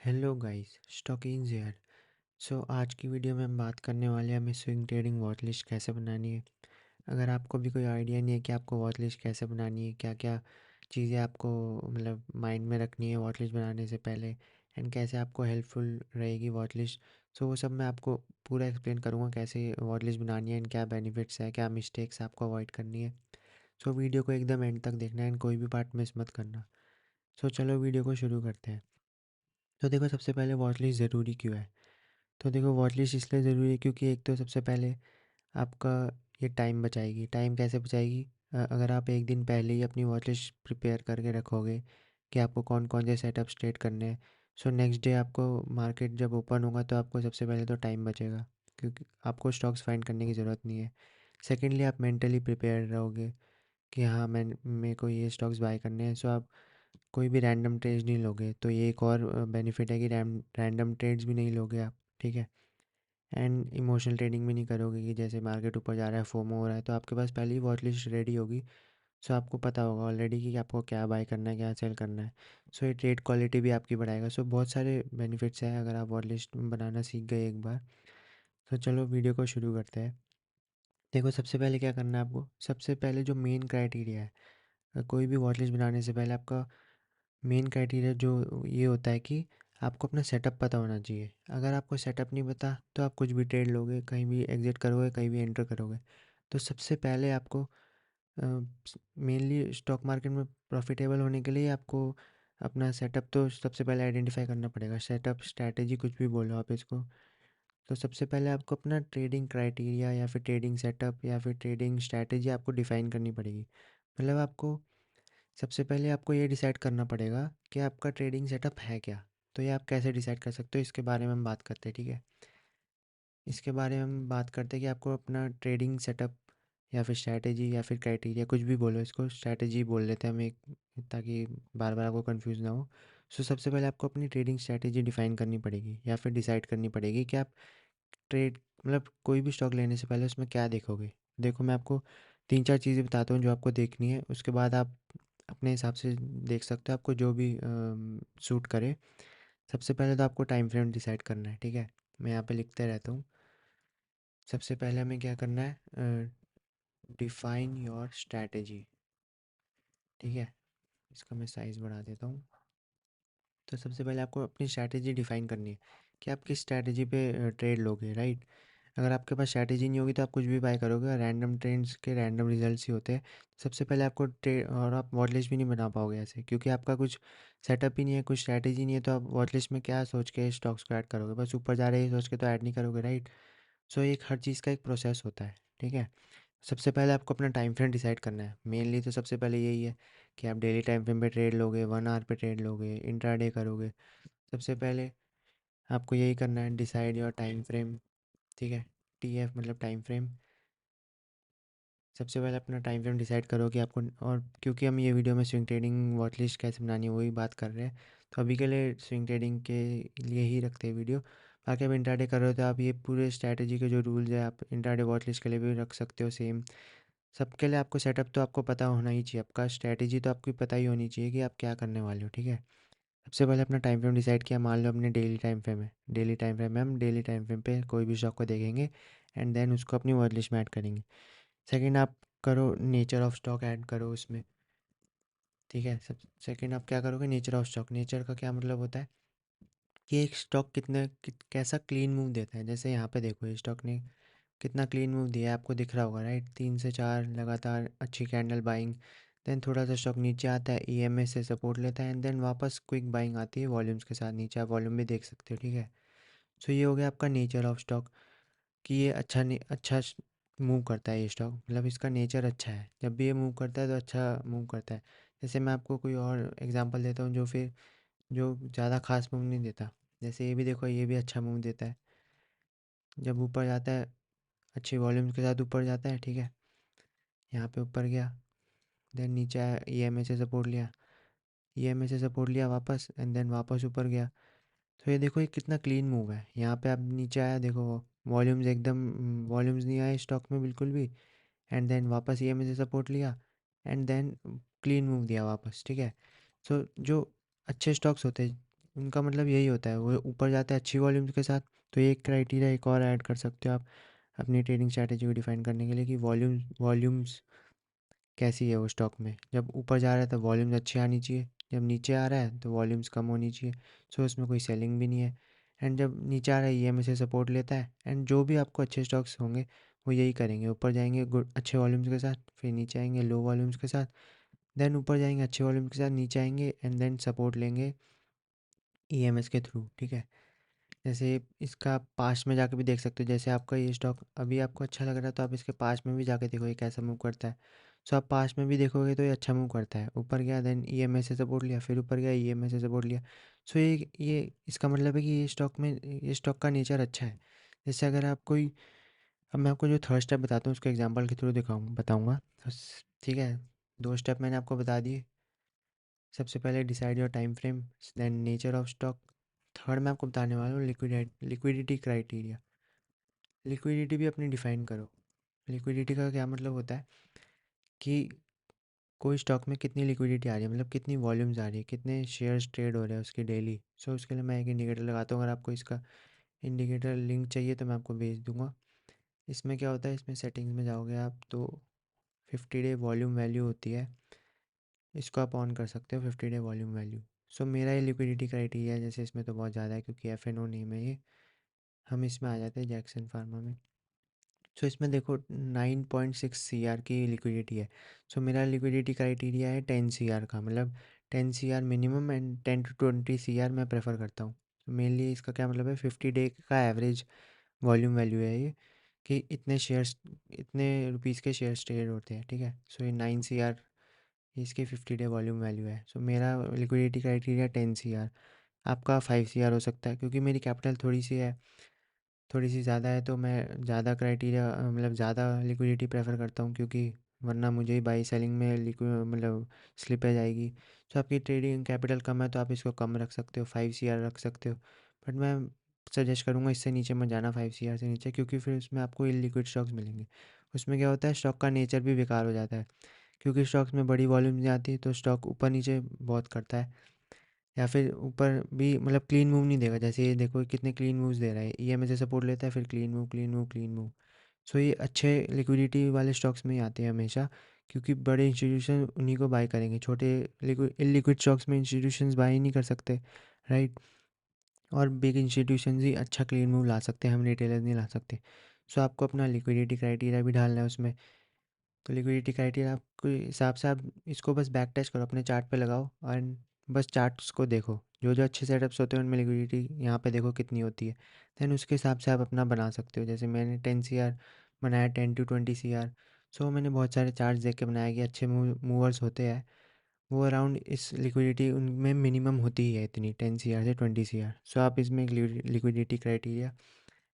Hello guys, Stockings here. So आज की video में हम बात करने वाले हैं हमें स्विंग ट्रेडिंग वॉच लिस्ट कैसे बनानी है। अगर आपको भी कोई आइडिया नहीं है कि आपको वॉच लिस्ट कैसे बनानी है, क्या क्या चीज़ें आपको मतलब माइंड में रखनी है वॉच लिस्ट बनाने से पहले, एंड कैसे आपको हेल्पफुल रहेगी वॉच लिस्ट। सो वो सब मैं आपको पूरा एक्सप्लेन करूँगा कैसे वॉच लिस्ट बनानी है एंड क्या बेनिफिट्स है, क्या मिस्टेक्स आपको अवॉइड करनी है। सो वीडियो को एकदम एंड तक देखना है एंड कोई भी पार्ट मिस मत करना। सो चलो वीडियो को शुरू करते हैं। तो देखो, सबसे पहले वॉच लिस्ट ज़रूरी क्यों है। तो देखो, वॉच लिस्ट इसलिए ज़रूरी है क्योंकि एक तो सबसे पहले आपका ये टाइम बचाएगी। टाइम कैसे बचाएगी? अगर आप एक दिन पहले ही अपनी वॉच लिस्ट प्रिपेयर करके रखोगे कि आपको कौन कौन से सेटअप स्टेट करने हैं, सो नेक्स्ट डे आपको मार्केट जब ओपन होगा तो आपको सबसे पहले तो टाइम बचेगा, क्योंकि आपको स्टॉक्स फाइंड करने की ज़रूरत नहीं है। सेकेंडली, आप मेंटली प्रिपेयर रहोगे कि हाँ, मैं मेरे को ये स्टॉक्स बाय करने हैं। सो आप कोई भी रैंडम ट्रेड्स नहीं लोगे, तो ये एक और बेनिफिट है कि रैंडम ट्रेड्स भी नहीं लोगे आप। ठीक है। एंड इमोशनल ट्रेडिंग भी नहीं करोगे कि जैसे मार्केट ऊपर जा रहा है, फोमो हो रहा है, तो आपके पास पहले ही वॉच लिस्ट रेडी होगी। सो आपको पता होगा ऑलरेडी कि आपको क्या बाय करना है, क्या सेल करना है। सो ये ट्रेड क्वालिटी भी आपकी बढ़ाएगा। सो बहुत सारे बेनिफिट्स हैं अगर आप वॉच लिस्ट बनाना सीख गए एक बार। तो चलो वीडियो को शुरू करते हैं। देखो, सबसे पहले क्या करना है आपको, सबसे पहले जो मेन क्राइटेरिया है, कोई भी वॉच लिस्ट बनाने से पहले आपका मेन क्राइटेरिया जो ये होता है कि आपको अपना सेटअप पता होना चाहिए। अगर आपको सेटअप नहीं पता तो आप कुछ भी ट्रेड लोगे, कहीं भी एग्जिट करोगे, कहीं भी एंटर करोगे। तो सबसे पहले आपको मेनली स्टॉक मार्केट में प्रॉफिटेबल होने के लिए आपको अपना सेटअप तो सबसे पहले आइडेंटिफाई करना पड़ेगा। सेटअप, स्ट्रैटेजी, कुछ भी बोलो आप इसको। तो सबसे पहले आपको अपना ट्रेडिंग क्राइटेरिया या फिर ट्रेडिंग सेटअप या फिर ट्रेडिंग स्ट्रैटेजी आपको डिफाइन करनी पड़ेगी। मतलब आपको सबसे पहले आपको ये डिसाइड करना पड़ेगा कि आपका ट्रेडिंग सेटअप है क्या। तो ये आप कैसे डिसाइड कर सकते हो, इसके बारे में हम बात करते हैं। ठीक है। इसके बारे में हम बात करते हैं कि आपको अपना ट्रेडिंग सेटअप या फिर स्ट्रैटेजी या फिर क्राइटेरिया, कुछ भी बोलो, इसको स्ट्रैटेजी बोल लेते हैं हम एक, ताकि बार बार आपको कंफ्यूज ना हो। सो सबसे पहले आपको अपनी ट्रेडिंग स्ट्रैटेजी डिफाइन करनी पड़ेगी या फिर डिसाइड करनी पड़ेगी कि आप ट्रेड मतलब कोई भी स्टॉक लेने से पहले उसमें क्या देखोगे। देखो, मैं आपको तीन चार चीज़ें बताता हूँ जो आपको देखनी है, उसके बाद आप अपने हिसाब से देख सकते हो, आपको जो भी सूट करे। सबसे पहले तो आपको टाइम फ्रेम डिसाइड करना है। ठीक है। मैं यहाँ पे लिखते रहता हूँ। सबसे पहले हमें क्या करना है, डिफाइन योर स्ट्रैटेजी। ठीक है। इसका मैं साइज़ बढ़ा देता हूँ। तो सबसे पहले आपको अपनी स्ट्रैटेजी डिफाइन करनी है कि आप किस स्ट्रैटेजी पे ट्रेड लोगे, राइट। अगर आपके पास स्ट्रैटेजी नहीं होगी तो आप कुछ भी बाय करोगे, रैंडम ट्रेंड्स के रैंडम रिजल्ट्स ही होते हैं। सबसे पहले आपको ट्रेड, और आप वॉच लिस्ट भी नहीं बना पाओगे ऐसे, क्योंकि आपका कुछ सेटअप ही नहीं है, कुछ स्ट्रैटेजी नहीं है। तो आप वॉच लिस्ट में क्या सोच के स्टॉक्स को ऐड करोगे, बस ऊपर जा रहे हैं सोच के तो ऐड नहीं करोगे, राइट। सो एक हर चीज़ का एक प्रोसेस होता है। ठीक है। सबसे पहले आपको अपना टाइम फ्रेम डिसाइड करना है। मेनली तो सबसे पहले यही है कि आप डेली टाइम फ्रेम पे ट्रेड लोगे, 1 आवर पे ट्रेड लोगे, इंट्राडे करोगे। सबसे पहले आपको यही करना है, डिसाइड योर टाइम फ्रेम। ठीक है। TF मतलब टाइम फ्रेम। सबसे पहले अपना टाइम फ्रेम डिसाइड करो कि आपको, और क्योंकि हम ये वीडियो में स्विंग ट्रेडिंग वॉच लिस्ट कैसे बनानी है वही बात कर रहे हैं, तो अभी के लिए स्विंग ट्रेडिंग के लिए ही रखते हैं वीडियो। बाकी आप इंट्राडे कर रहे हो तो आप ये पूरे स्ट्रैटेजी के जो रूल्स है आप इंट्राडे वॉच लिस्ट के लिए भी रख सकते हो सेम। सबके लिए आपको सेटअप तो आपको पता होना ही चाहिए, आपका स्ट्रैटेजी तो आपको पता ही होनी चाहिए कि आप क्या करने वाले हो। ठीक है। सबसे पहले अपना टाइम फ्रेम डिसाइड किया, मान लो अपने डेली टाइम फ्रेम है, डेली टाइम फ्रेम में हम डेली टाइम फ्रेम पे कोई भी स्टॉक को देखेंगे एंड देन उसको अपनी वॉच लिस्ट में ऐड करेंगे। सेकंड, आप करो नेचर ऑफ स्टॉक ऐड करो उसमें। ठीक है। सब सेकंड आप क्या करोगे, नेचर ऑफ स्टॉक। नेचर का क्या मतलब होता है कि एक स्टॉक कैसा क्लीन मूव देता है। जैसे यहाँ पे देखो, ये स्टॉक ने कितना क्लीन मूव दिया है, आपको दिख रहा होगा, राइट। 3 से 4 लगातार अच्छी कैंडल बाइंग, देन थोड़ा सा स्टॉक नीचे आता है, EMA से सपोर्ट लेता है एंड देन वापस क्विक बाइंग आती है वॉल्यूम्स के साथ नीचे, आप वॉल्यूम भी देख सकते हो। ठीक है। सो ये हो गया आपका नेचर ऑफ स्टॉक, कि ये अच्छा मूव करता है ये स्टॉक, मतलब इसका नेचर अच्छा है, जब भी ये मूव करता है तो अच्छा मूव करता है। जैसे मैं आपको कोई और एग्जांपल देता हूँ जो ज़्यादा खास मूव नहीं देता। जैसे ये भी देखो, ये भी अच्छा मूव देता है, जब ऊपर जाता है अच्छी वॉल्यूम्स के साथ ऊपर जाता है। ठीक है। यहाँ पे ऊपर गया, देन नीचे आया, EMA से सपोर्ट लिया, EMA से सपोर्ट लिया वापस एंड देन वापस ऊपर गया। तो ये देखो, ये कितना क्लीन मूव है। यहाँ पे आप नीचे आया, देखो वॉल्यूम्स एकदम, वॉल्यूम्स नहीं आए स्टॉक में बिल्कुल भी, एंड देन वापस EMA से सपोर्ट लिया एंड देन क्लीन मूव दिया वापस। ठीक है। सो जो अच्छे स्टॉक्स होते हैं, उनका मतलब यही होता है, वो ऊपर जाता है अच्छी वॉल्यूम्स के साथ। तो एक क्राइटेरिया एक और ऐड कर सकते हो आप अपनी ट्रेडिंग स्ट्रैटेजी को डिफाइन करने के लिए, कि वॉल्यूम्स कैसी है वो स्टॉक में। जब ऊपर जा रहा है तो वॉल्यूम्स अच्छी आनी चाहिए, जब नीचे आ रहा है तो वॉल्यूम्स कम होनी चाहिए। सो उसमें कोई सेलिंग भी नहीं है। एंड जब नीचे आ रहा है ईएमए से सपोर्ट लेता है, एंड जो भी आपको अच्छे स्टॉक्स होंगे वो यही करेंगे, ऊपर जाएंगे गुड अच्छे वॉल्यूम्स के साथ, फिर नीचे आएंगे लो वॉल्यूम्स के साथ, देन ऊपर जाएंगे अच्छे वॉल्यूम्स के साथ, नीचे आएंगे एंड देन सपोर्ट लेंगे ईएमएस के थ्रू। ठीक है। जैसे इसका पास्ट में जाके भी देख सकते हो, जैसे आपका ये स्टॉक अभी आपको अच्छा लग रहा है तो आप इसके पास्ट में भी जाके देखो ये कैसा मूव करता है। सो आप पास्ट में भी देखोगे तो ये अच्छा मूव करता है, ऊपर गया देन ईएमए से सपोर्ट लिया, फिर ऊपर गया ईएमए से सपोर्ट लिया। सो ये इसका मतलब है कि ये स्टॉक का नेचर अच्छा है। जैसे अगर आप कोई, अब मैं आपको जो थर्ड स्टेप बताता हूँ उसको एग्जांपल के थ्रू बताऊँगा। ठीक है। दो स्टेप मैंने आपको बता दिए। सबसे पहले decide your time frame, then nature of stock. Third मैं आपको बताने वाला हूँ लिक्विडिटी क्राइटेरिया। लिक्विडिटी भी अपनी डिफाइन करो। लिक्विडिटी का क्या मतलब होता है कि कोई स्टॉक में कितनी लिक्विडिटी आ रही है, मतलब कितनी वॉल्यूम्स आ रही है, कितने शेयर्स ट्रेड हो रहे हैं उसकी डेली। सो उसके लिए मैं एक इंडिकेटर लगाता हूँ। अगर आपको इसका इंडिकेटर लिंक चाहिए तो मैं आपको भेज दूंगा। इसमें क्या होता है, इसमें सेटिंग्स में जाओगे आप तो 50 डे वॉल्यूम वैल्यू होती है, इसको आप ऑन कर सकते हो, 50 डे वॉल्यूम वैल्यू। सो मेरा ये लिक्विडिटी क्राइटेरिया है, जैसे इसमें तो बहुत ज़्यादा है क्योंकि एफ एन ओ नेम है ये। हम इसमें आ जाते हैं जैक्सन फार्मा में। सो इसमें देखो 9.6 सी आर की लिक्विडिटी है। सो मेरा लिक्विडिटी क्राइटेरिया है 10 सी आर का, मतलब 10 C R minimum and 10 to 20 C R मैं प्रेफर करता हूँ। मेनली इसका क्या मतलब है, 50 डे का एवरेज वॉल्यूम वैल्यू है ये, कि इतने शेयर्स, इतने रुपीज़ के शेयर्स ट्रेड होते हैं। ठीक है। सो ये 9 सी आर इसकी 50 डे वॉल्यूम वैल्यू है। सो मेरा लिक्विडिटी क्राइटेरिया 10 सी आर। आपका 5 सी आर हो सकता है, क्योंकि मेरी कैपिटल थोड़ी सी है, थोड़ी सी ज़्यादा है, तो मैं ज़्यादा क्राइटेरिया मतलब ज़्यादा लिक्विडिटी प्रेफर करता हूँ, क्योंकि वरना मुझे ही बाई सेलिंग में लिक्विड मतलब स्लिपेज आएगी। तो आपकी ट्रेडिंग कैपिटल कम है तो आप इसको कम रख सकते हो, 5 सी आर रख सकते हो। बट मैं सजेस्ट करूँगा इससे नीचे मत जाना, 5 सी आर से नीचे, क्योंकि फिर उसमें आपको इलिक्विड स्टॉक्स मिलेंगे। उसमें क्या होता है, स्टॉक का नेचर भी बेकार हो जाता है, क्योंकि स्टॉक्स में बड़ी वॉल्यूम नहीं आती तो स्टॉक ऊपर नीचे बहुत करता है, या फिर ऊपर भी मतलब क्लीन मूव नहीं देगा। जैसे ये देखो कितने क्लीन मूव्स दे रहा है, ईएमए से सपोर्ट लेता है फिर clean move clean move clean move. So ये अच्छे लिक्विडिटी वाले स्टॉक्स में ही आते हैं हमेशा, क्योंकि बड़े इंस्टीट्यूशन उन्हीं को बाय करेंगे, छोटे इलिक्विड स्टॉक्स में इंस्टीट्यूशंस बाय ही नहीं कर सकते, राइट। और बिग इंस्टीट्यूशंस ही अच्छा क्लीन मूव ला सकते हैं, हम रिटेलर नहीं ला सकते। सो आपको अपना लिक्विडिटी क्राइटेरिया भी डालना है उसमें। तो लिक्विडिटी क्राइटेरिया आपके हिसाब से आप इसको बस बैक टेस्ट करो, अपने चार्ट पे लगाओ और बस चार्ट्स को देखो, जो जो अच्छे सेटअप्स होते हैं उनमें लिक्विडिटी यहाँ पे देखो कितनी होती है। देन उसके हिसाब से आप अपना बना सकते हो। जैसे मैंने 10 सी आर बनाया, 10 to 20 सी आर। सो मैंने बहुत सारे चार्ट्स देख के बनाया कि अच्छे मूवर्स होते हैं वो अराउंड इस लिक्विडिटी उनमें मिनिमम होती ही है इतनी, 10 सी आर से 20 सी आर। सो आप इसमें एक लिक्विडिटी क्राइटेरिया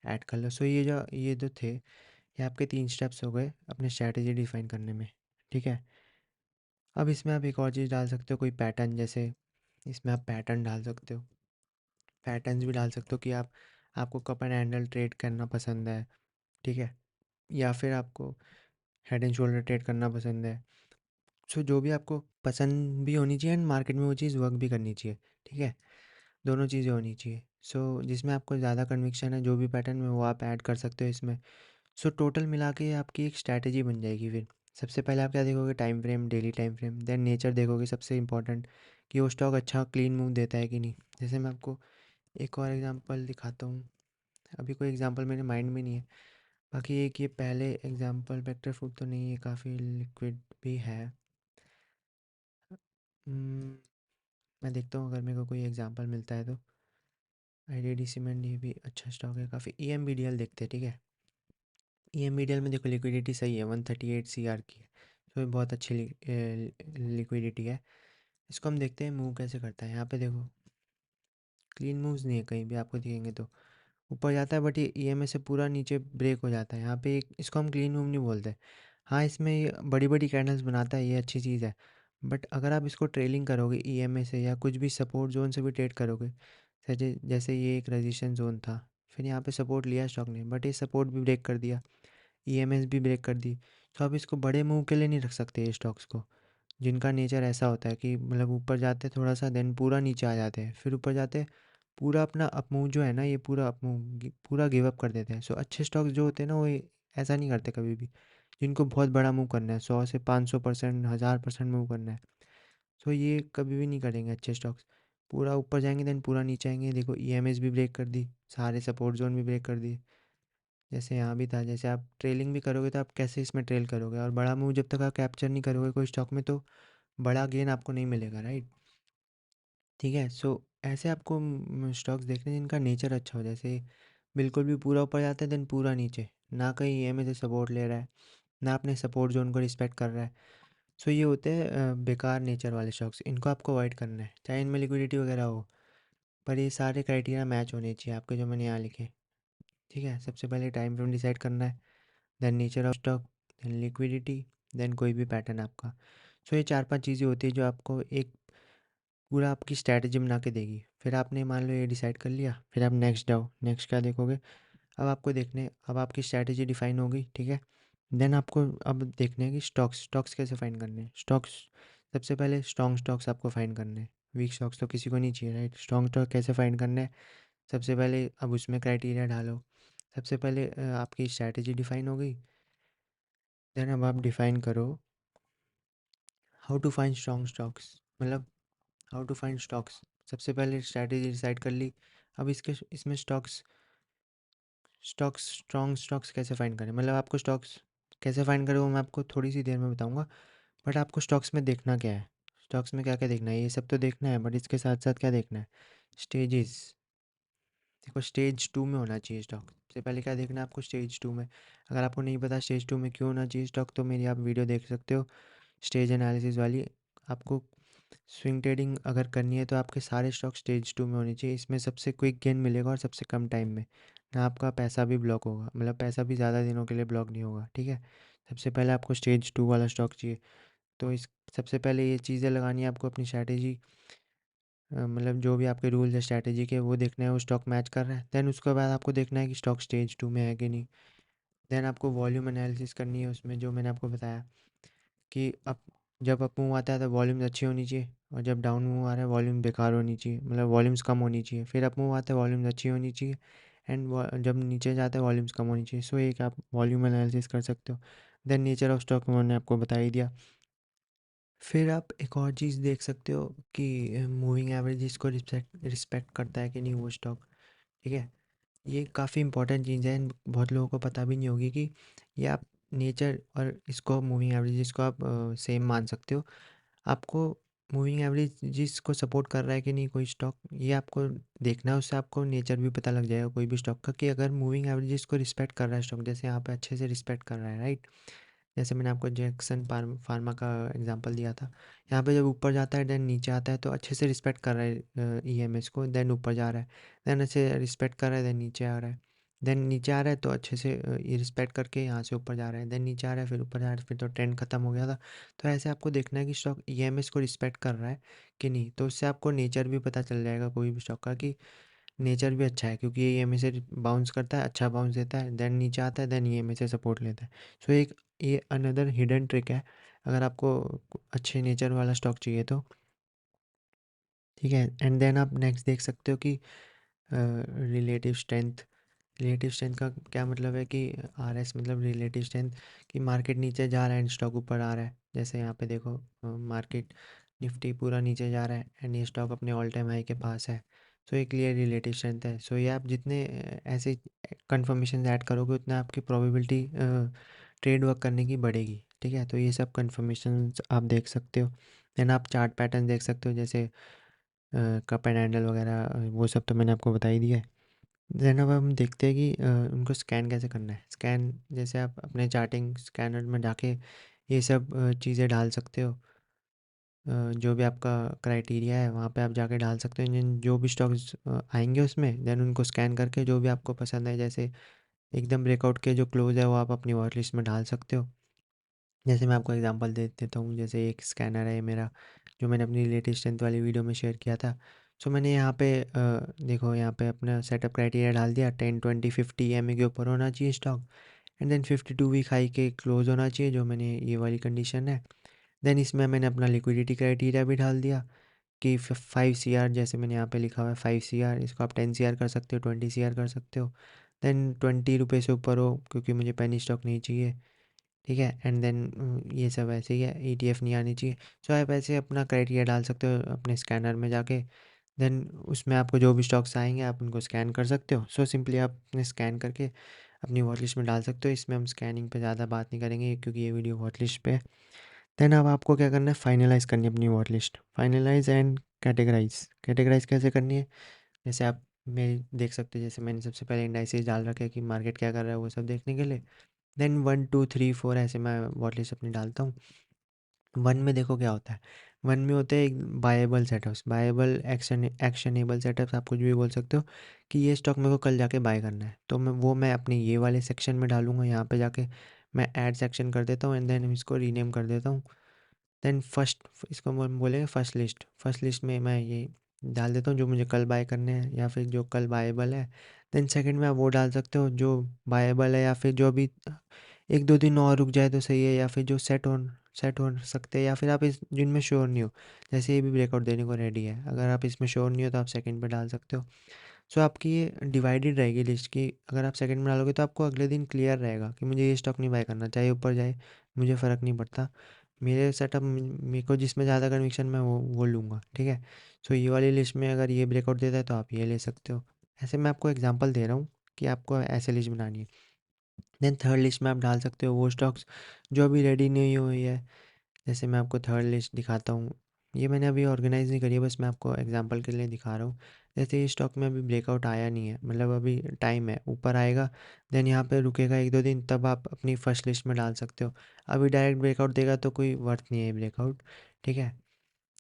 ऐड कर लो। सो ये जो थे, ये आपके 3 स्टेप्स हो गए अपने स्ट्रैटेजी डिफाइन करने में। ठीक है। अब इसमें आप एक और चीज़ डाल सकते हो, कोई पैटर्न। जैसे इसमें आप पैटर्न डाल सकते हो, पैटर्न्स भी डाल सकते हो कि आपको कप एंड हैंडल ट्रेड करना पसंद है। ठीक है। या फिर आपको हेड एंड शोल्डर ट्रेड करना पसंद है। सो जो भी आपको पसंद भी होनी चाहिए एंड मार्केट में वो चीज़ वर्क भी करनी चाहिए। ठीक है। दोनों चीज़ें होनी चाहिए। सो जिसमें आपको ज़्यादा कन्विक्शन है जो भी पैटर्न में, वो आप ऐड कर सकते हो इसमें। सो टोटल मिला के आपकी एक स्ट्रैटेजी बन जाएगी फिर। सबसे पहले आप क्या देखोगे, time frame, daily time frame, then nature देखोगे सबसे इंपॉर्टेंट, कि वो स्टॉक अच्छा क्लीन मूव देता है कि नहीं। जैसे मैं आपको एक और एग्जांपल दिखाता हूँ, अभी कोई एग्जांपल मेरे माइंड में नहीं है। बाकी एक ये पहले एग्जांपल वेक्टर फूड तो नहीं है, काफ़ी लिक्विड भी है। हम्म, मैं देखता हूँ अगर मेरे को कोई एग्जांपल मिलता है तो। आईडीडी सीमेंट ये भी अच्छा स्टॉक है काफ़ी। ईएमबीडीएल देखते हैं। ठीक है। ईएमबीडीएल में देखो लिक्विडिटी सही है, 138 सी आर की है। तो ये बहुत अच्छी लिक्विडिटी है। इसको हम देखते हैं मूव कैसे करता है। यहाँ पे देखो क्लीन मूव्स नहीं है कहीं भी आपको दिखेंगे तो, ऊपर जाता है बट ये ईएमए से पूरा नीचे ब्रेक हो जाता है। यहाँ पे इसको हम क्लीन मूव नहीं बोलते। हाँ, इसमें ये बड़ी बड़ी कैंडल्स बनाता है, ये अच्छी चीज़ है। बट अगर आप इसको ट्रेलिंग करोगे ईएमए से या कुछ भी सपोर्ट जोन से भी ट्रेड करोगे, जैसे ये एक रेजिस्टेंस जोन था, फिर यहाँ पे सपोर्ट लिया स्टॉक ने बट ये सपोर्ट भी ब्रेक कर दिया, ईएमएस भी ब्रेक कर दी। तो आप इसको बड़े मूव के लिए नहीं रख सकते ये स्टॉक्स को। जिनका नेचर ऐसा होता है कि मतलब ऊपर जाते हैं थोड़ा सा, देन पूरा नीचे आ जाते हैं, फिर ऊपर जाते हैं, पूरा अपना अप मूव जो है ना, ये पूरा अप मूव पूरा गिव अप कर देते हैं। सो अच्छे स्टॉक्स जो होते हैं ना, वो ऐसा नहीं करते कभी भी। जिनको बहुत बड़ा मूव करना है, 100 से 500%, 1000% मूव करना है, सो ये कभी भी नहीं करेंगे अच्छे स्टॉक्स। पूरा ऊपर जाएंगे देन पूरा नीचे आएंगे। देखो ईएमएस भी ब्रेक कर दी, सारे सपोर्ट जोन भी ब्रेक कर दिए। जैसे यहाँ भी था, जैसे आप ट्रेलिंग भी करोगे तो आप कैसे इसमें ट्रेल करोगे, और बड़ा मूव जब तक आप कैप्चर नहीं करोगे कोई स्टॉक में, तो बड़ा गेन आपको नहीं मिलेगा, राइट। ठीक है। सो ऐसे आपको स्टॉक्स देखने हैं जिनका नेचर अच्छा हो, जैसे बिल्कुल भी पूरा ऊपर जाता है देन पूरा नीचे, ना कहीं ईएमए से सपोर्ट ले रहा है, ना अपने सपोर्ट जोन को रिस्पेक्ट कर रहा है। सो ये होते हैं बेकार नेचर वाले स्टॉक्स, इनको आपको अवॉइड करना है, चाहे इनमें लिक्विडिटी वगैरह हो, पर ये सारे क्राइटेरिया मैच होने चाहिए आपके जो मैंने यहाँ लिखे। ठीक है। सबसे पहले टाइम फ्रेम डिसाइड करना है, then nature of stock, then liquidity, then कोई भी पैटर्न आपका। सो ये 4-5 चीज़ें होती है जो आपको एक पूरा आपकी स्ट्रैटेजी बना के देगी। फिर आपने मान लो ये डिसाइड कर लिया, फिर आप नेक्स्ट जाओ, नेक्स्ट क्या देखोगे। अब आपको देखने, अब आपकी स्ट्रैटेजी डिफाइन हो गई, ठीक है। देन आपको अब देखने हैं कि स्टॉक्स स्टॉक्स कैसे फाइंड करने हैं। स्टॉक्स सबसे पहले स्ट्रॉन्ग स्टॉक्स आपको फाइंड करने हैं, वीक स्टॉक्स तो किसी को नहीं चाहिए, राइट। स्ट्रॉन्ग स्टॉक कैसे फाइंड करने हैं, सबसे पहले अब उसमें क्राइटेरिया डालो। सबसे पहले आपकी स्ट्रैटेजी डिफाइन हो गई, देन अब आप डिफाइन करो how to find strong stocks, मतलब हाउ टू फाइंड स्टॉक्स। सबसे पहले स्ट्रैटेजी डिसाइड कर ली, अब इसके इसमें स्टॉक्स स्टॉक्स स्ट्रॉन्ग स्टॉक्स कैसे फाइंड करें, मतलब आपको स्टॉक्स कैसे फाइंड करें वो मैं आपको थोड़ी सी देर में बताऊंगा। बट आपको स्टॉक्स में देखना क्या है, स्टॉक्स में क्या क्या देखना है, ये सब तो देखना है, बट इसके साथ साथ क्या देखना है, स्टेजेस। देखो स्टेज 2 में होना चाहिए स्टॉक। सबसे पहले क्या देखना है आपको स्टेज 2 में। अगर आपको नहीं पता स्टेज 2 में क्यों होना चाहिए स्टॉक, तो मेरी आप वीडियो देख सकते हो स्टेज एनालिसिस वाली। आपको स्विंग ट्रेडिंग अगर करनी है तो आपके सारे स्टॉक स्टेज 2 में होने चाहिए, इसमें सबसे क्विक गेन मिलेगा और सबसे कम टाइम में, ना आपका पैसा भी ब्लॉक होगा, मतलब पैसा भी ज़्यादा दिनों के लिए ब्लॉक नहीं होगा। ठीक है। सबसे पहले आपको स्टेज 2 वाला स्टॉक चाहिए। तो इस सबसे पहले ये चीज़ें लगानी है आपको अपनी स्ट्रैटेजी, मतलब जो भी आपके रूल्स है स्ट्रैटेजी के, वो देखना है वो स्टॉक मैच कर रहा है। देन उसके बाद आपको देखना है कि स्टॉक स्टेज 2 में है कि नहीं। देन आपको वॉल्यूम एनालिसिस करनी है उसमें, जो मैंने आपको बताया कि अब जब अप मूव आता है तो वॉल्यूम्स अच्छी होनी चाहिए, और जब डाउन मूव आ रहा है वॉल्यूम बेकार होनी चाहिए, मतलब वॉल्यूम्स कम होनी चाहिए। फिर अप मूव आता है वॉल्यूम्स अच्छी होनी चाहिए, एंड जब नीचे जाता है वॉल्यूम्स कम होनी चाहिए। सो एक आप वॉल्यूम एनालिसिस कर सकते हो। देन नेचर ऑफ स्टॉक मैंने आपको बता ही दिया। फिर आप एक और चीज़ देख सकते हो कि मूविंग एवरेज इसको रिस्पेक्ट रिस्पेक्ट करता है कि नहीं वो स्टॉक। ठीक है। ये काफ़ी इंपॉर्टेंट चीज़ है, बहुत लोगों को पता भी नहीं होगी कि ये आप नेचर और इसको मूविंग एवरेज इसको आप सेम मान सकते हो। आपको मूविंग एवरेज जिसको सपोर्ट कर रहा है कि नहीं कोई स्टॉक, ये आपको देखना है, उससे आपको नेचर भी पता लग जाएगा कोई भी स्टॉक का, कि अगर मूविंग एवरेज को रिस्पेक्ट कर रहा है स्टॉक, जैसे यहाँ पे अच्छे से रिस्पेक्ट कर रहा है, राइट। जैसे मैंने आपको जैक्सन फार्मा का एग्जांपल दिया था, यहाँ पे जब ऊपर जाता है देन नीचे आता है तो अच्छे से रिस्पेक्ट कर रहा है ईएमएस को, देन ऊपर जा रहा है, देन अच्छे रिस्पेक्ट कर रहा है, देन नीचे आ रहा है, देन नीचे आ रहा है तो अच्छे से ये रिस्पेक्ट करके यहाँ से ऊपर जा रहा है, देन नीचे आ रहा है फिर ऊपर जा रहा है, फिर तो ट्रेंड खत्म हो गया था। तो ऐसे आपको देखना है कि स्टॉक ईएमएस को रिस्पेक्ट कर रहा है कि नहीं, तो उससे आपको नेचर भी पता चल जाएगा कोई भी स्टॉक का, कि नेचर भी अच्छा है, क्योंकि ये ईएमए से बाउंस करता है, अच्छा बाउंस देता है, देन नीचे आता है, देन ईएमए से सपोर्ट लेता है। सो एक ये अनदर हिडन ट्रिक है अगर आपको अच्छे नेचर वाला स्टॉक चाहिए तो। ठीक है। एंड देन आप नेक्स्ट देख सकते हो कि रिलेटिव स्ट्रेंथ। रिलेटिव स्ट्रेंथ का क्या मतलब है कि आरएस मतलब रिलेटिव स्ट्रेंथ, कि मार्केट नीचे जा रहा है एंड स्टॉक ऊपर आ रहा है। जैसे यहाँ पे देखो मार्केट निफ्टी पूरा नीचे जा रहा है एंड ये स्टॉक अपने ऑल टाइम हाई के पास है। सो ये क्लियर रिलेटिव स्ट्रेंथ है। सो ये आप जितने ऐसे कंफर्मेशन ऐड करोगे उतना आपकी प्रोबेबिलिटी ट्रेड वर्क करने की बढ़ेगी। ठीक है। तो ये सब कंफर्मेशन आप देख सकते हो। देन आप चार्ट पैटर्न देख सकते हो, जैसे कप एंड हैंडल वगैरह, वो सब तो मैंने आपको बता ही दिया है। देन अब हम देखते हैं कि उनको स्कैन कैसे करना है। स्कैन जैसे आप अपने चार्टिंग स्कैनर में जाके ये सब चीज़ें डाल सकते हो, जो भी आपका क्राइटेरिया है वहाँ पे आप जाके डाल सकते हो, जिन जो भी स्टॉक्स आएंगे उसमें, देन उनको स्कैन करके जो भी आपको पसंद है, जैसे एकदम ब्रेकआउट के जो क्लोज है वो आप अपनी वॉच लिस्ट में डाल सकते हो। जैसे मैं आपको एग्जांपल दे देता हूँ, जैसे एक स्कैनर है मेरा जो मैंने अपनी लेटेस्ट स्ट्रेंथ वाली वीडियो में शेयर किया था। सो मैंने यहाँ पे देखो यहाँ पे अपना सेटअप क्राइटेरिया डाल दिया, 10 20 50 EMA के ऊपर होना चाहिए stock, and then 52 week high के क्लोज होना चाहिए, जो मैंने ये वाली कंडीशन है। देन इसमें मैंने अपना लिक्विडिटी क्राइटेरिया भी डाल दिया कि 5 CR, जैसे मैंने यहाँ पे लिखा हुआ है 5 CR, इसको आप 10 CR कर सकते हो, 20 CR कर सकते हो। देन 20 रुपये से ऊपर हो, क्योंकि मुझे पेनी स्टॉक नहीं चाहिए, ठीक है। एंड देन ये सब ऐसे ही है, ETF नहीं आनी चाहिए। सो आप ऐसे अपना क्राइटेरिया डाल सकते हो अपने स्कैनर में जाके। देन उसमें आपको जो भी स्टॉक्स आएंगे आप उनको स्कैन कर सकते हो। सो सिंपली आप अपने स्कैन करके अपनी वॉच लिस्ट में डाल सकते हो। इसमें हम स्कैनिंग पे ज़्यादा बात नहीं करेंगे क्योंकि ये वीडियो वॉच लिस्ट पे है। देन अब आपको क्या करना है, फाइनलाइज़ करनी है अपनी watch list. Finalise and categorise. Categorise कैसे करनी है, जैसे आप मेरी देख सकते हो, जैसे मैंने सबसे पहले इंडाइसेस डाल रखे हैं कि मार्केट क्या कर रहा है वो सब देखने के लिए। देन 1 2 3 4 ऐसे मैं वॉच लिस्ट अपनी डालता हूँ। वन में देखो क्या होता है, वन में होते हैं एक बायेबल सेटअप्स, बायेबल एक्शनेबल सेटअप्स, आप कुछ भी बोल सकते हो कि ये स्टॉक मेरे को कल जाके बाय करना है, तो मैं अपने ये वाले सेक्शन में डालूंगा। यहाँ पे जाके मैं ऐड सेक्शन कर देता हूँ एंड देन इसको रीनेम कर देता हूँ। देन फर्स्ट, इसको हम बोलेंगे फर्स्ट लिस्ट। फर्स्ट लिस्ट में मैं ये डाल देता हूँ जो मुझे कल बाय करने हैं या फिर जो कल बायेबल है। देन सेकंड में आप वो डाल सकते हो जो बायेबल है या फिर जो अभी 1 2 दिन और रुक जाए तो सही है, या फिर जो सेट हो सकते हैं, या फिर आप इस जिनमें श्योर नहीं हो, जैसे ये भी ब्रेकआउट देने को रेडी है, अगर आप इसमें श्योर नहीं हो तो आप सेकंड पे डाल सकते हो। सो आपकी ये डिवाइडेड रहेगी लिस्ट की। अगर आप सेकंड में डालोगे तो आपको अगले दिन क्लियर रहेगा कि मुझे ये स्टॉक नहीं बाय करना, चाहे ऊपर जाए मुझे फ़र्क नहीं पड़ता। मेरे सेटअप मेरे को जिसमें ज़्यादा कन्विक्शन मैं वो लूँगा, ठीक है। सो ये वाली लिस्ट में अगर ये ब्रेकआउट देता है तो आप ये ले सकते हो। ऐसे मैं आपको एग्जांपल दे रहा हूँ कि आपको ऐसे लिस्ट बनानी है। देन थर्ड लिस्ट में आप डाल सकते हो वो स्टॉक्स जो अभी रेडी नहीं हुई है। जैसे मैं आपको थर्ड लिस्ट दिखाता हूँ, ये मैंने अभी ऑर्गेनाइज नहीं करी है, बस मैं आपको एग्जांपल के लिए दिखा रहा हूँ। जैसे ये स्टॉक में अभी ब्रेकआउट आया नहीं है, मतलब अभी टाइम है, ऊपर आएगा देन यहाँ पे रुकेगा 1 2 दिन, तब आप अपनी फर्स्ट लिस्ट में डाल सकते हो। अभी डायरेक्ट ब्रेकआउट देगा तो कोई वर्थ नहीं है ये ब्रेकआउट, ठीक है,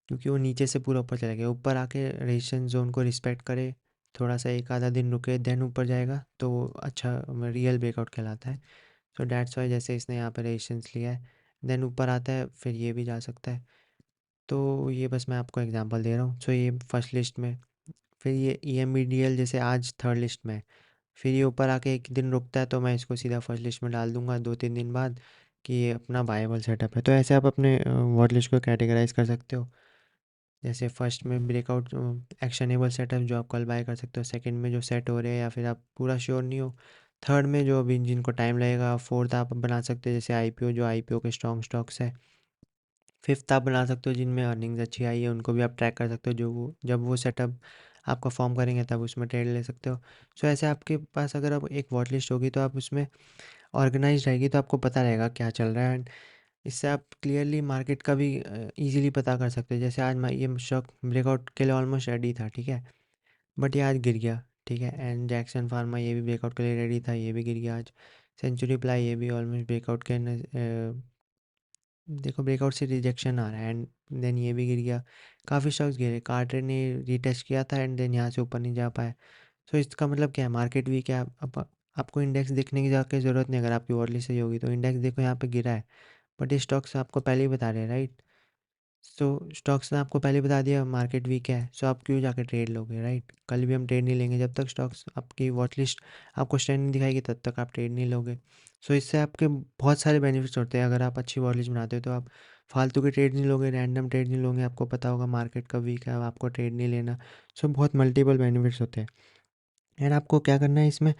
क्योंकि वो नीचे से पूरा ऊपर चला गया। ऊपर आके रेजिस्टेंस जोन को रिस्पेक्ट करे, थोड़ा सा एक आधा दिन रुके देन ऊपर जाएगा तो वो अच्छा रियल ब्रेकआउट कहलाता है। सो डैट्स वाई जैसे इसने यहाँ पे रेजिस्टेंस लिया है देन ऊपर आता है, फिर ये भी जा सकता है। तो ये बस मैं आपको एग्जांपल दे रहा हूँ। सो ये फर्स्ट लिस्ट में, फिर ये EMBDL जैसे आज थर्ड लिस्ट में है, फिर ये ऊपर आके एक दिन रुकता है तो मैं इसको सीधा फर्स्ट लिस्ट में डाल दूंगा 2 3 दिन बाद कि ये अपना बायबल सेटअप है। तो ऐसे आप अपने वॉट लिस्ट को कैटेगराइज कर सकते हो। जैसे फर्स्ट में ब्रेकआउट एक्शनेबल सेटअप जो आप कल बाय कर सकते हो, सेकंड में जो सेट हो रहे हैं या फिर आप पूरा श्योर नहीं हो, थर्ड में जो अभी जिनको टाइम लगेगा, फोर्थ आप बना सकते हो जैसे IPO, जो IPO के स्ट्रॉन्ग स्टॉक्स है। फिफ्थ आप बना सकते हो जिनमें अर्निंग्स अच्छी आई है, उनको भी आप ट्रैक कर सकते हो, जो वो जब वो सेटअप आप परफॉर्म करेंगे तब उसमें ट्रेड ले सकते हो। सो ऐसे आपके पास अगर अब एक वॉच लिस्ट होगी तो आप उसमें ऑर्गेनाइज रहेगी तो आपको पता रहेगा क्या चल रहा है। एंड इससे आप क्लियरली मार्केट का भी इजीली पता कर सकते हो। जैसे आज मैं ये स्टॉक ब्रेकआउट के लिए ऑलमोस्ट रेडी था, ठीक है, बट ये आज गिर गया, ठीक है। एंड जैक्सन फार्मा ये भी ब्रेकआउट के लिए रेडी था, ये भी गिर गया आज। सेंचुरी प्लाई ये भी ऑलमोस्ट ब्रेकआउट के देखो ब्रेकआउट से रिजेक्शन आ रहा है एंड देन ये भी गिर गया। काफ़ी स्टॉक्स गिरे, कार्टर ने रीटेस्ट किया था एंड देन यहाँ से ऊपर नहीं जा पाया। सो इसका मतलब क्या है, मार्केट वीक है। आपको इंडेक्स देखने की जाके ज़रूरत नहीं, अगर आपकी वॉलेट सही होगी तो इंडेक्स देखो यहाँ पे गिरा है, बट ये स्टॉक्स आपको पहले ही बता रहे हैं, राइट। सो स्टॉक्स ने आपको पहले बता दिया मार्केट वीक है, सो आप क्यों जाके ट्रेड लोगे, राइट। कल भी हम ट्रेड नहीं लेंगे, जब तक स्टॉक्स आपकी वॉच लिस्ट आपको स्ट्रेंथ नहीं दिखाएगी तब तक आप ट्रेड नहीं लोगे। सो इससे आपके बहुत सारे बेनिफिट्स होते हैं। अगर आप अच्छी वॉच लिस्ट बनाते हो तो आप फालतू के ट्रेड नहीं लोगे, रैंडम ट्रेड नहीं लोगे, आपको पता होगा मार्केट कब वीक है, अब आपको ट्रेड नहीं लेना। सो बहुत मल्टीपल बेनिफिट्स होते हैं। एंड आपको क्या करना है इसमें,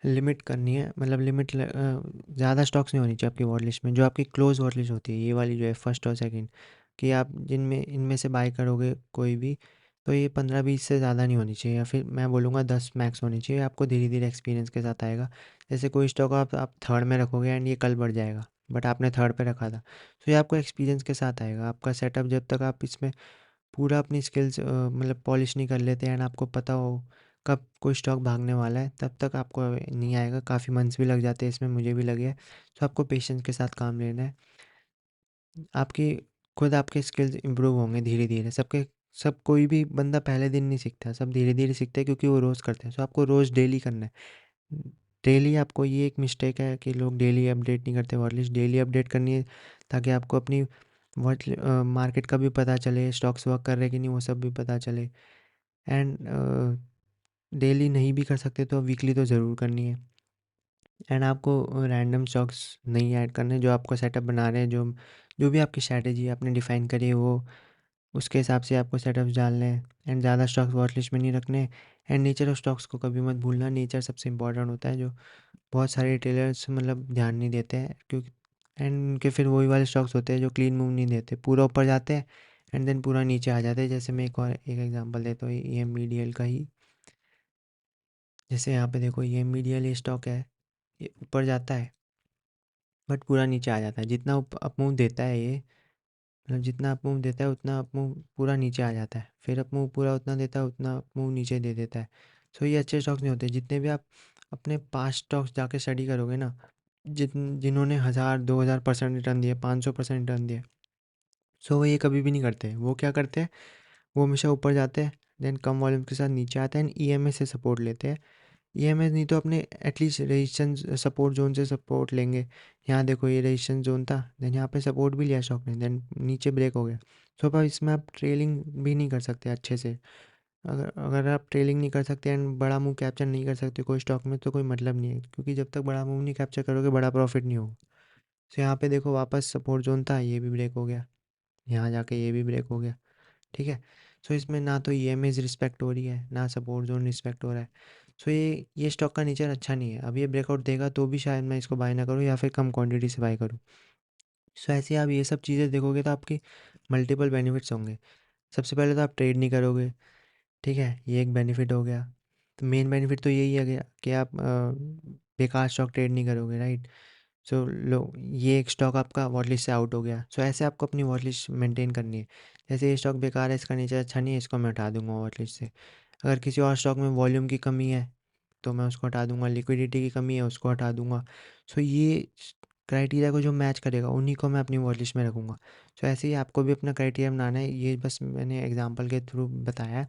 लिमिट करनी है, मतलब ज़्यादा स्टॉक्स नहीं होनी चाहिए आपकी वॉच लिस्ट में। जो आपकी क्लोज वॉच लिस्ट होती है, ये वाली जो है फर्स्ट और सेकंड, कि आप जिनमें इनमें से बाय करोगे कोई भी, तो ये 15 20 से ज़्यादा नहीं होनी चाहिए, या फिर मैं बोलूँगा 10 मैक्स होनी चाहिए। आपको धीरे धीरे एक्सपीरियंस के साथ आएगा। जैसे कोई स्टॉक आप थर्ड में रखोगे एंड ये कल बढ़ जाएगा, बट आपने थर्ड पे रखा था, तो ये आपको एक्सपीरियंस के साथ आएगा। आपका सेटअप जब तक आप इसमें पूरा अपनी स्किल्स मतलब पॉलिश नहीं कर लेते एंड आपको पता हो कब कोई स्टॉक भागने वाला है, तब तक आपको नहीं आएगा। काफ़ी मंथ्स भी लग जाते हैं इसमें, मुझे भी लगे हैं। तो आपको पेशेंस के साथ काम लेना है। आपकी खुद आपके स्किल्स इंप्रूव होंगे धीरे धीरे। सब कोई भी बंदा पहले दिन नहीं सीखता, सब धीरे धीरे सीखते हैं क्योंकि वो रोज़ करते हैं। सो आपको रोज़ डेली करना है। डेली आपको, ये एक मिस्टेक है कि लोग डेली अपडेट नहीं करते, वॉच डेली अपडेट करनी है ताकि आपको अपनी मार्केट का भी पता चले, स्टॉक्स वर्क कर रहे कि नहीं वो सब भी पता चले। एंड डेली नहीं भी कर सकते तो वीकली तो ज़रूर करनी है। एंड आपको रैंडम स्टॉक्स नहीं ऐड करने, जो आपको सेटअप बना रहे हैं, जो जो भी आपकी स्ट्रैटेजी आपने डिफ़ाइन करी है वो उसके हिसाब से आपको सेटअप्स डालने हैं एंड ज़्यादा स्टॉक्स वॉच लिस्ट में नहीं रखने। एंड नेचर ऑफ स्टॉक्स को कभी मत भूलना, नेचर सबसे इंपॉर्टेंट होता है जो बहुत सारे रिटेलर्स मतलब ध्यान नहीं देते हैं, क्योंकि एंड उनके फिर वही वाले स्टॉक्स होते हैं जो क्लीन मूव नहीं देते, पूरा ऊपर जाते हैं एंड देन पूरा नीचे आ जाते हैं। जैसे मैं एक एग्जांपल देता हूँ ई एम मीडियल का ही। जैसे यहाँ पे देखो ये मीडियल ये स्टॉक है, ये ऊपर जाता है बट पूरा नीचे आ जाता है। जितना अप मूव देता है ये, मतलब जितना अप मूव देता है उतना अप मूव पूरा नीचे आ जाता है, फिर अप मूव पूरा उतना देता है उतना अप मूव नीचे दे देता है। सो ये अच्छे स्टॉक्स नहीं होते। जितने भी आप अपने 5 स्टॉक्स जाके स्टडी करोगे ना, जिन्होंने 1000 2000% रिटर्न दिए, 500% रिटर्न दिए, सो वो ये कभी भी नहीं करते। वो क्या करते हैं, वो हमेशा ऊपर जाते हैं देन कम वॉल्यूम के साथ नीचे आते हैं, ईएमए से सपोर्ट लेते हैं। ईएमएस नहीं तो अपने एटलीस्ट रेजिस्टेंस सपोर्ट जोन से सपोर्ट लेंगे। यहाँ देखो ये रेजिस्टेंस जोन था, देन यहाँ पे सपोर्ट भी लिया स्टॉक ने, देन नीचे ब्रेक हो गया। सो अब इसमें आप ट्रेलिंग भी नहीं कर सकते अच्छे से। अगर अगर आप ट्रेलिंग नहीं कर सकते एंड बड़ा मूव कैप्चर नहीं कर सकते कोई स्टॉक में, तो कोई मतलब नहीं है, क्योंकि जब तक बड़ा मूव नहीं कैप्चर करोगे बड़ा प्रॉफिट नहीं होगा। सो यहाँ पे देखो वापस सपोर्ट जोन था, ये भी ब्रेक हो गया, यहाँ जाके ये भी ब्रेक हो गया। ठीक है। सो इसमें ना तो ईएमएस रिस्पेक्ट हो रही है ना सपोर्ट जोन रिस्पेक्ट हो रहा है। सो ये स्टॉक का नेचर अच्छा नहीं है। अब ये ब्रेकआउट देगा तो भी शायद मैं इसको बाय ना करूँ या फिर कम क्वांटिटी से बाय करूँ। सो ऐसे आप ये सब चीज़ें देखोगे तो आपकी मल्टीपल बेनिफिट्स होंगे। सबसे पहले तो आप ट्रेड नहीं करोगे, ठीक है, ये एक बेनिफिट हो गया। तो मेन बेनिफिट तो यही है गया कि आप बेकार स्टॉक ट्रेड नहीं करोगे, राइट। सो लो, ये एक स्टॉक आपका वॉच लिस्ट से आउट हो गया। सो ऐसे आपको अपनी वॉच लिस्ट मेंटेन करनी है। जैसे ये स्टॉक बेकार है, इसका नेचर अच्छा नहीं है, इसको मैं हटा दूंगा वॉच लिस्ट से। अगर किसी और स्टॉक में वॉल्यूम की कमी है तो मैं उसको हटा दूंगा, लिक्विडिटी की कमी है उसको हटा दूंगा। सो ये क्राइटेरिया को जो मैच करेगा उन्हीं को मैं अपनी वॉच लिस्ट में रखूँगा। सो ऐसे ही आपको भी अपना क्राइटेरिया बनाना है। ये बस मैंने एग्जांपल के थ्रू बताया है।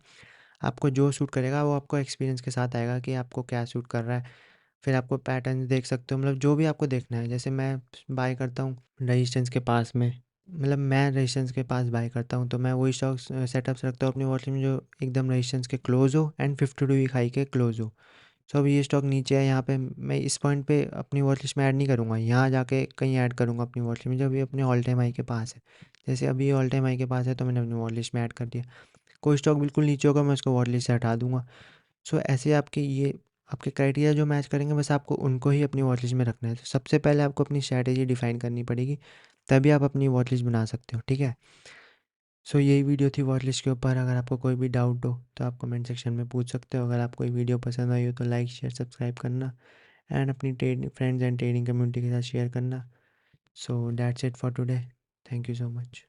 आपको जो सूट करेगा वो आपको एक्सपीरियंस के साथ आएगा कि आपको क्या सूट कर रहा है। फिर आपको पैटर्न देख सकते हो, मतलब जो भी आपको देखना है। जैसे मैं बाय करता हूँ रेजिस्टेंस के पास में, मतलब मैं रेजिस्टेंस के पास बाय करता हूँ, तो मैं वही स्टॉक सेटअप्स रखता हूँ अपनी वॉलेट में जो एकदम रेजिस्टेंस के क्लोज हो एंड 52 वीक हाई के क्लोज हो। सो अब ये स्टॉक नीचे है, यहाँ पे मैं इस पॉइंट पे अपनी वॉच लिस्ट में ऐड नहीं करूँगा, यहाँ जाके कहीं ऐड करूँगा अपनी वॉच लिस्ट में जब ये अपने ऑल टाइम हाई के पास है। जैसे अभी ये ऑल टाइम हाई के पास है तो मैंने अपनी वॉच लिस्ट में ऐड कर दिया। कोई स्टॉक बिल्कुल नीचे होगा मैं उसको वॉच लिस्ट से हटा दूंगा। सो ऐसे आपके ये आपके क्राइटेरिया जो मैच करेंगे बस आपको उनको ही अपनी वॉच लिस्ट में रखना है। तो सबसे पहले आपको अपनी स्ट्रैटेजी डिफाइन करनी पड़ेगी, तभी आप अपनी वॉच लिस्ट बना सकते हो, ठीक है। सो यही वीडियो थी वॉच लिस्ट के ऊपर। अगर आपको कोई भी डाउट हो तो आप कमेंट सेक्शन में पूछ सकते हो। अगर आपको ये वीडियो पसंद आई हो तो लाइक शेयर सब्सक्राइब करना एंड अपनी trade friends and trading community के साथ शेयर करना। So that's it for today. Thank you so much.